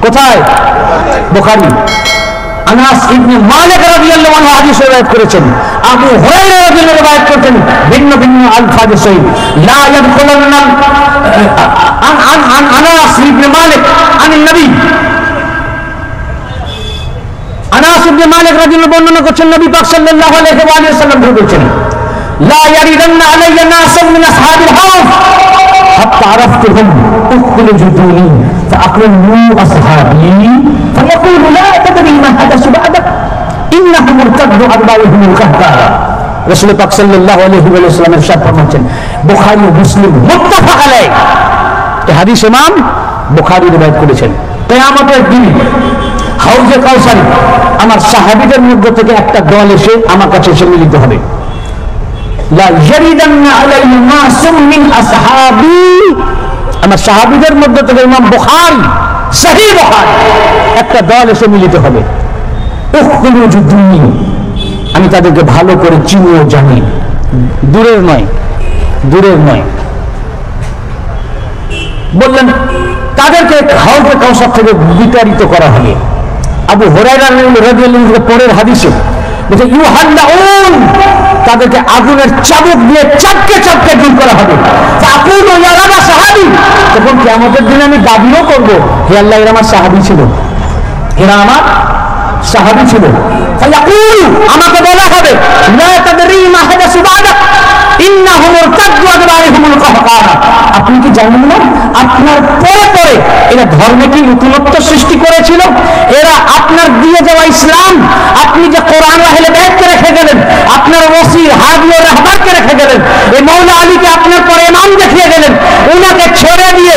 কোথায়? বুখারী। আনাস ইবনে মালিক রাদিয়াল্লাহু আনহু হাদিস রওয়ায়াত করেছেন, আবু হুরায়রা রাদিয়াল্লাহু আনহু রওয়ায়াত করেছেন ভিন্ন ভিন্ন আলফাজে সহিহ। লা ইয়াদখুলুন্না আনাস ইবনে মালিক আনিন নবী, আনাস ইবনে মালিক রাদিয়াল্লাহু বর্ণনা করছেন নবী পাক সাল্লাল্লাহু আলাইহি ওয়া সাল্লাম বলেছেন, লা ইয়ারিদান্না আলাইয়া নাসুম মিন আসহাবিল হাউজ হাত্তা আরাফতুহুম উখরুজু দুনি ফাআকরিমু আসহাবি ফায়াকুলু লা তাদরি মা হাদাসু বা'দাক ইন্নাহুম মুরতাদ্দু আদবারুহুমুল কাহকারা। রাসূল পাক সাল্লাল্লাহু আলাইহি ওয়া সাল্লাম ইরশাদ ফরমাচ্ছেন, বুখারী ও মুসলিম মুত্তাফাক আলাইহি, এই হাদিস ইমাম বুখারী রওয়ায়াত করেছেন। কিয়ামতের দিন হাউজে কাউসারে আমার সাহাবীদের মধ্য থেকে একটা দল এসে আমার কাছে এসে মিলিত হবে। লা ইয়ারিদান্না আলাইহি নাসুম মিন আসহাবি, আমার সাহাবীদের মধ্য থেকে ইমাম বুখারী সহিহ বুখারী একটা দল এসে মিলিত হবে। উখরুজু দুনি, আমি তাদেরকে ভালো করে চিনি ও জানি, দূরের নয়, দূরের নয়। বললেন তাদেরকে হাউজে কাউসার থেকে বিতাড়িত করা হবে। আবু হুরায়রা রাদিয়াল্লাহু আনহু পরের হাদিসে বলছে ইউহাল্লাউন, তাদেরকে আগুনের চাবুক দিয়ে চাপকে চাপকে দূর করা হবে। ফাকুলু ইয়া রাবা সাহাবী, তখন কিয়ামতের দিনে আমি দাবিও করব, হে আল্লাহ এরা আমার সাহাবী ছিল, এরা আমার সাহাবী ছিল। ফায়াকুলু, আমাকে বলা হবে লা তাদরি মা হাদাসু বা'দাক ইন্নাহুম মুরতাদ্দু আদবারুহুমুল কাহকারা, আপনি কি জানেন না আপনার পরে পরে এরা ধর্মে কি নতুনত্ব সৃষ্টি করেছিল? এরা আপনার দিয়ে যাওয়া ইসলাম, আপনি যে কোরআন আহলে বাইতকে রেখে গেলেন, আপনার ওসি হাদি ও রাহবারকে রেখে গেলেন, এই মৌলা আলীকে আপনার পরে ইমাম দেখিয়ে গেলেন, ওনাকে ছেড়ে দিয়ে